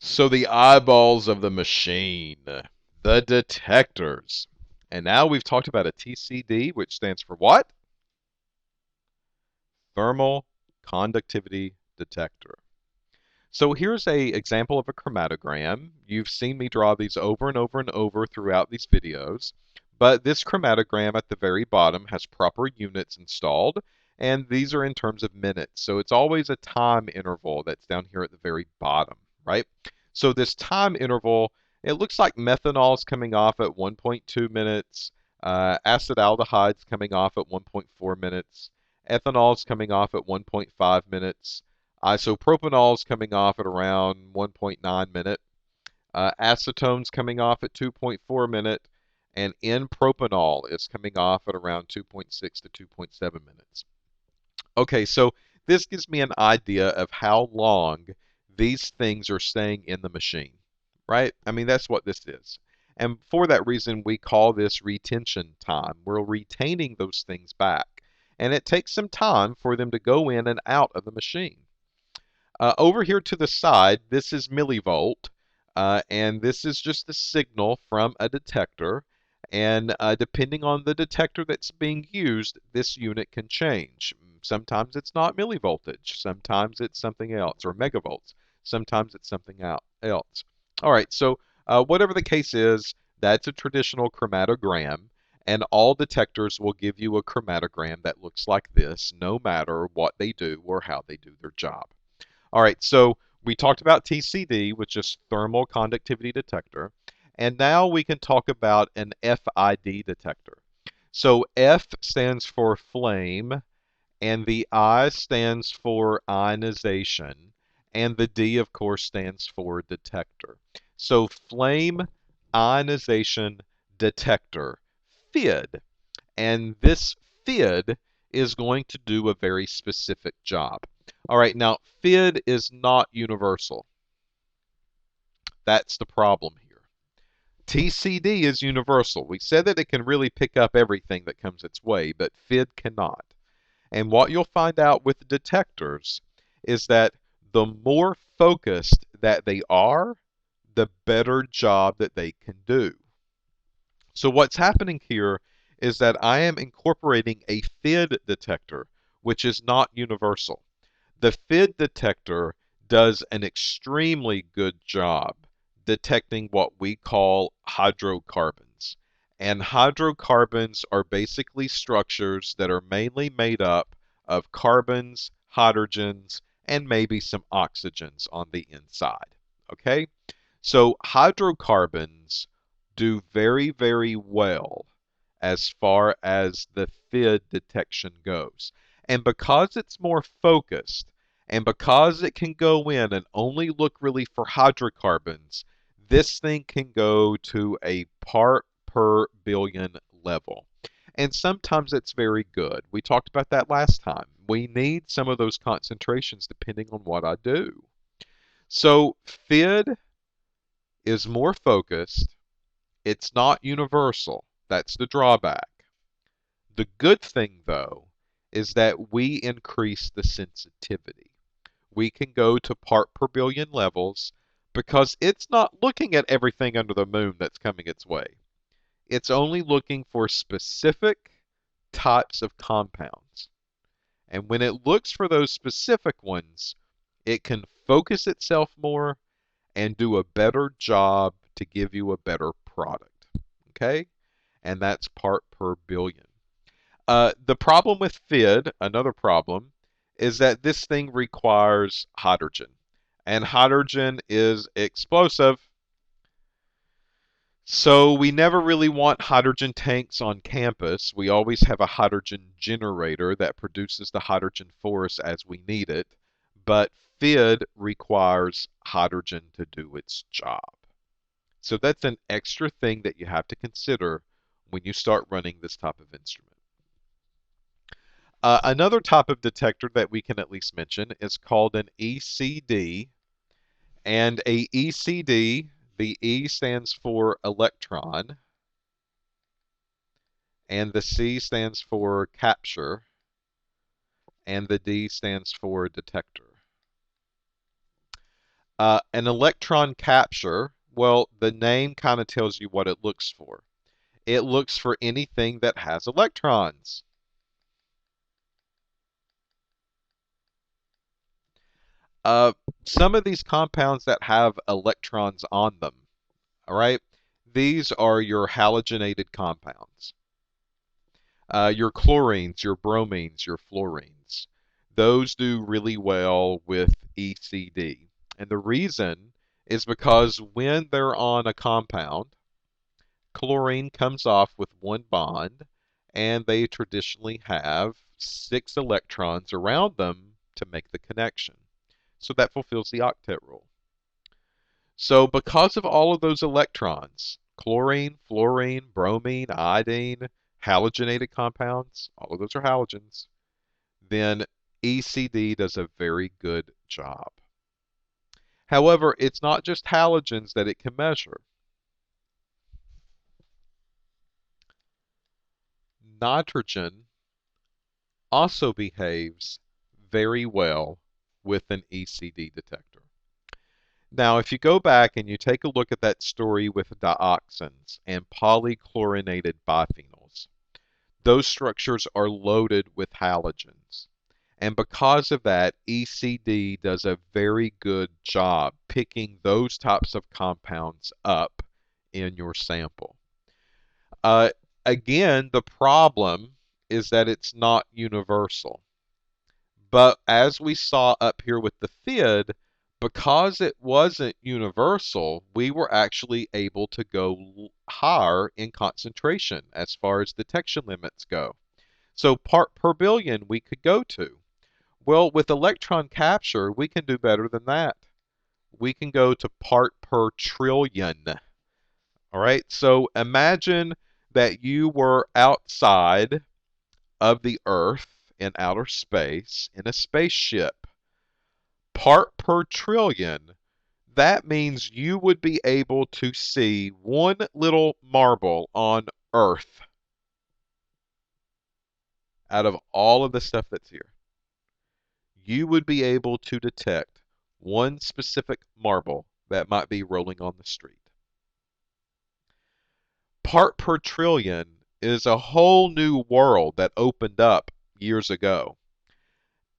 So the eyeballs of the machine, the detectors. And now we've talked about a TCD, which stands for what? Thermal conductivity detector. So here's a example of a chromatogram. You've seen me draw these over and over and over throughout these videos, but this chromatogram at the very bottom has proper units installed, and these are in terms of minutes. So it's always a time interval that's down here at the very bottom, right? So this time interval, it looks like methanol is coming off at 1.2 minutes, acetaldehyde's coming off at 1.4 minutes, ethanol is coming off at 1.5 minutes, isopropanol is coming off at around 1.9 minute. Acetone's coming off at 2.4 minute, and N-propanol is coming off at around 2.6 to 2.7 minutes. Okay, so this gives me an idea of how long these things are staying in the machine, right? I mean, that's what this is. And for that reason, we call this retention time. We're retaining those things back. And it takes some time for them to go in and out of the machine. Over here to the side, this is millivolt, and this is just the signal from a detector. And depending on the detector that's being used, this unit can change. Sometimes it's not millivoltage, sometimes it's something else, or megavolts, sometimes it's something else. All right, so whatever the case is, that's a traditional chromatogram, and all detectors will give you a chromatogram that looks like this, no matter what they do or how they do their job. All right, so we talked about TCD, which is thermal conductivity detector, and now we can talk about an FID detector. So F stands for flame, and the I stands for ionization, and the D, of course, stands for detector. So flame ionization detector, FID. And this FID is going to do a very specific job. All right, now FID is not universal. That's the problem here. TCD is universal. We said that it can really pick up everything that comes its way, but FID cannot. And what you'll find out with detectors is that the more focused that they are, the better job that they can do. So what's happening here is that I am incorporating a FID detector, which is not universal. The FID detector does an extremely good job detecting what we call hydrocarbons. And hydrocarbons are basically structures that are mainly made up of carbons, hydrogens, and maybe some oxygens on the inside. Okay? So hydrocarbons do very, very well as far as the FID detection goes. And because it's more focused, and because it can go in and only look really for hydrocarbons, this thing can go to a part per billion level. And sometimes it's very good. We talked about that last time. We need some of those concentrations depending on what I do. So FID is more focused. It's not universal. That's the drawback. The good thing, though, is that we increase the sensitivity. We can go to part per billion levels because it's not looking at everything under the moon that's coming its way. It's only looking for specific types of compounds. And when it looks for those specific ones, it can focus itself more and do a better job to give you a better product. Okay? And that's part per billion. The problem with FID, another problem, is that this thing requires hydrogen. And hydrogen is explosive. So we never really want hydrogen tanks on campus. We always have a hydrogen generator that produces the hydrogen for us as we need it. But FID requires hydrogen to do its job. So that's an extra thing that you have to consider when you start running this type of instrument. Another type of detector that we can at least mention is called an ECD. And a ECD, the E stands for electron, and the C stands for capture, and the D stands for detector. An electron capture, well, the name kind of tells you what it looks for. It looks for anything that has electrons. Uh, some of these compounds that have electrons on them, all right, these are your halogenated compounds. Your chlorines, your bromines, your fluorines. Those do really well with ECD. And the reason is because when they're on a compound, chlorine comes off with one bond, and they traditionally have 6 electrons around them to make the connection. So that fulfills the octet rule. So because of all of those electrons, chlorine, fluorine, bromine, iodine, halogenated compounds, all of those are halogens, then ECD does a very good job. However, it's not just halogens that it can measure. Nitrogen also behaves very well with an ECD detector. Now, if you go back and you take a look at that story with dioxins and polychlorinated biphenyls, those structures are loaded with halogens. And because of that, ECD does a very good job picking those types of compounds up in your sample. Uh, Again, the problem is that it's not universal. But as we saw up here with the FID, because it wasn't universal, we were actually able to go higher in concentration as far as detection limits go. So part per billion we could go to. Well, with electron capture, we can do better than that. We can go to part per trillion. All right, so imagine that you were outside of the Earth in outer space in a spaceship. Part per trillion, that means you would be able to see one little marble on Earth out of all of the stuff that's here. You would be able to detect one specific marble that might be rolling on the street. Part per trillion is a whole new world that opened up years ago.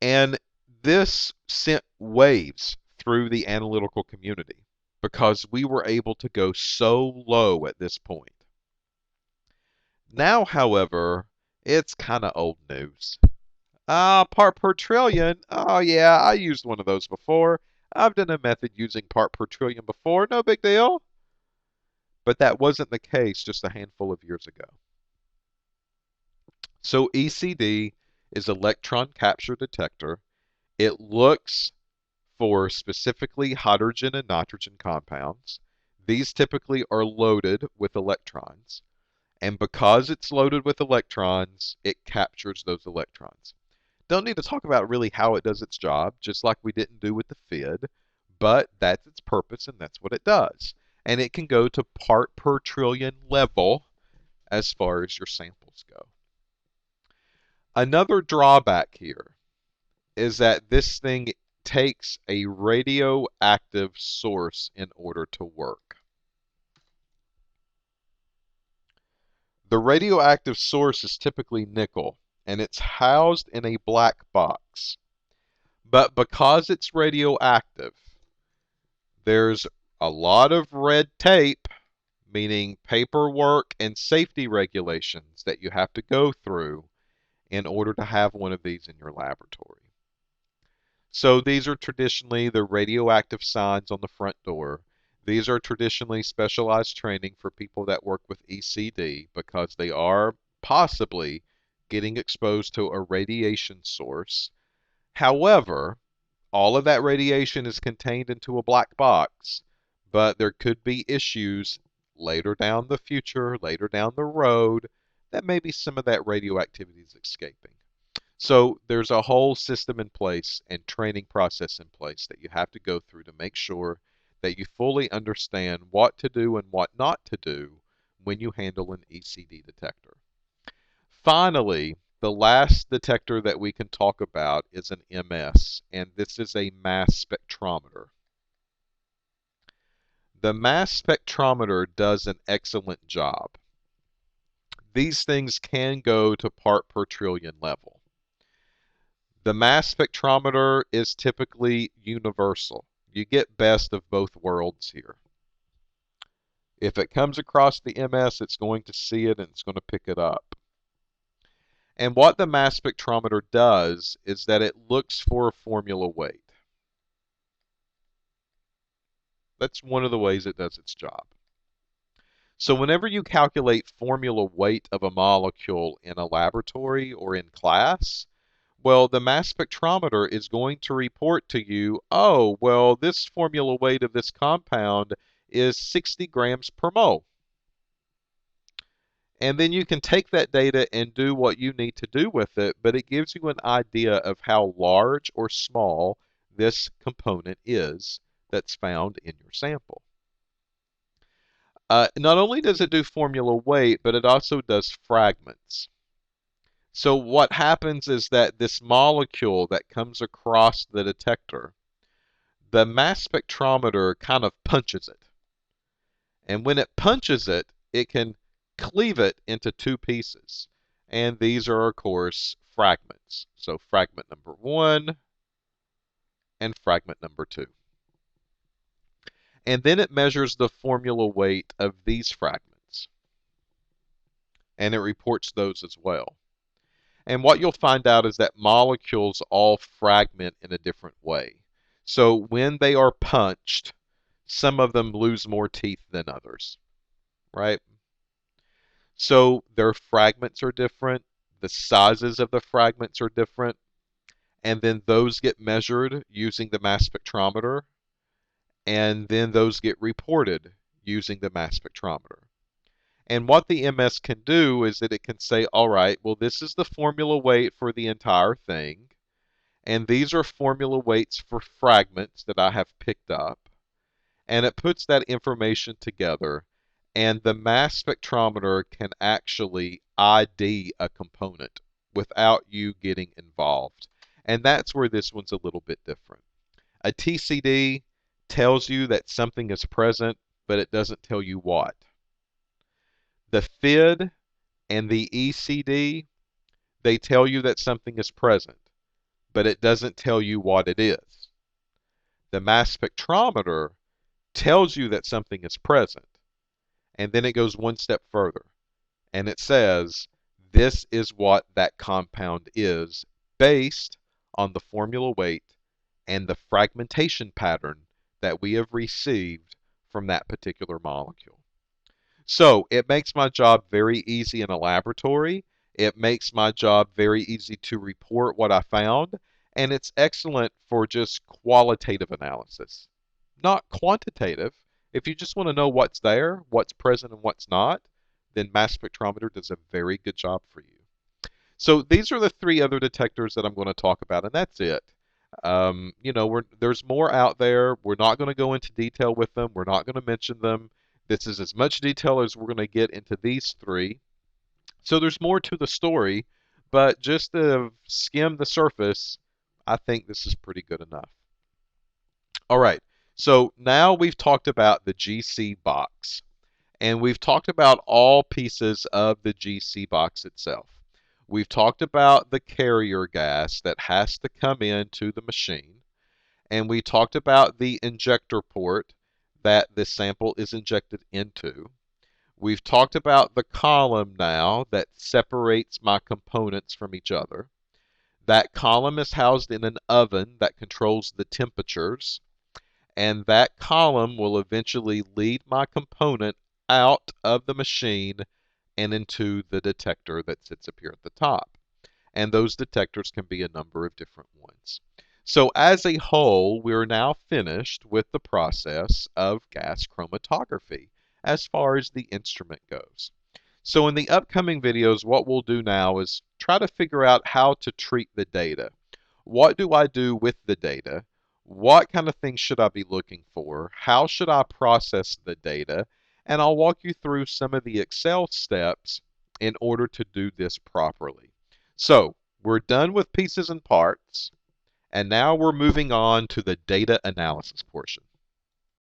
And this sent waves through the analytical community because we were able to go so low at this point. Now, however, it's kind of old news. Part per trillion. Oh, yeah, I used one of those before. I've done a method using part per trillion before. No big deal. But that wasn't the case just a handful of years ago. So ECD is electron capture detector. It looks for specifically hydrogen and nitrogen compounds. These typically are loaded with electrons. And because it's loaded with electrons, it captures those electrons. Don't need to talk about really how it does its job, just like we didn't do with the FID, but that's its purpose and that's what it does. And it can go to part per trillion level as far as your samples go. Another drawback here is that this thing takes a radioactive source in order to work. The radioactive source is typically nickel, and it's housed in a black box. But because it's radioactive, there's a lot of red tape, meaning paperwork and safety regulations that you have to go through in order to have one of these in your laboratory. So these are traditionally the radioactive signs on the front door. These are traditionally specialized training for people that work with ECD because they are possibly getting exposed to a radiation source. However, all of that radiation is contained into a black box, but there could be issues later down the future, later down the road, that maybe some of that radioactivity is escaping. So there's a whole system in place and training process in place that you have to go through to make sure that you fully understand what to do and what not to do when you handle an ECD detector. Finally, the last detector that we can talk about is an MS, and this is a mass spectrometer. The mass spectrometer does an excellent job. These things can go to part per trillion level. The mass spectrometer is typically universal. You get best of both worlds here. If it comes across the MS, it's going to see it and it's going to pick it up. And what the mass spectrometer does is that it looks for a formula weight. That's one of the ways it does its job. So whenever you calculate formula weight of a molecule in a laboratory or in class, well, the mass spectrometer is going to report to you, oh, well, this formula weight of this compound is 60 grams per mole. And then you can take that data and do what you need to do with it, but it gives you an idea of how large or small this component is that's found in your sample. Not only does it do formula weight, but it also does fragments. So what happens is that this molecule that comes across the detector, the mass spectrometer kind of punches it. And when it punches it, it can cleave it into two pieces. And these are, of course, fragments. So fragment number 1 and fragment number 2. And then it measures the formula weight of these fragments. And it reports those as well. And what you'll find out is that molecules all fragment in a different way. So when they are punched, some of them lose more teeth than others, right? So their fragments are different, the sizes of the fragments are different, and then those get measured using the mass spectrometer, and then those get reported using the mass spectrometer. And what the MS can do is that it can say, all right, well, this is the formula weight for the entire thing, and these are formula weights for fragments that I have picked up. And it puts that information together, and the mass spectrometer can actually ID a component without you getting involved. And that's where this one's a little bit different. A TCD tells you that something is present, but it doesn't tell you what. The FID and the ECD, they tell you that something is present, but it doesn't tell you what it is. The mass spectrometer tells you that something is present, and then it goes one step further, and it says, this is what that compound is based on the formula weight and the fragmentation pattern that we have received from that particular molecule. So it makes my job very easy in a laboratory. It makes my job very easy to report what I found, and it's excellent for just qualitative analysis, not quantitative. If you just want to know what's there, what's present and what's not, then mass spectrometer does a very good job for you. So these are the 3 other detectors that I'm going to talk about, and that's it. There's more out there. We're not going to go into detail with them. We're not going to mention them. This is as much detail as we're going to get into these 3. So there's more to the story, but just to skim the surface, I think this is pretty good enough. All right, so now we've talked about the GC box, and we've talked about all pieces of the GC box itself. We've talked about the carrier gas that has to come into the machine, and we talked about the injector port that the sample is injected into. We've talked about the column now that separates my components from each other. That column is housed in an oven that controls the temperatures, and that column will eventually lead my component out of the machine and into the detector that sits up here at the top. And those detectors can be a number of different ones. So as a whole, we're now finished with the process of gas chromatography as far as the instrument goes. So in the upcoming videos, what we'll do now is try to figure out how to treat the data. What do I do with the data? What kind of things should I be looking for? How should I process the data? And I'll walk you through some of the Excel steps in order to do this properly. So we're done with pieces and parts, and now we're moving on to the data analysis portion.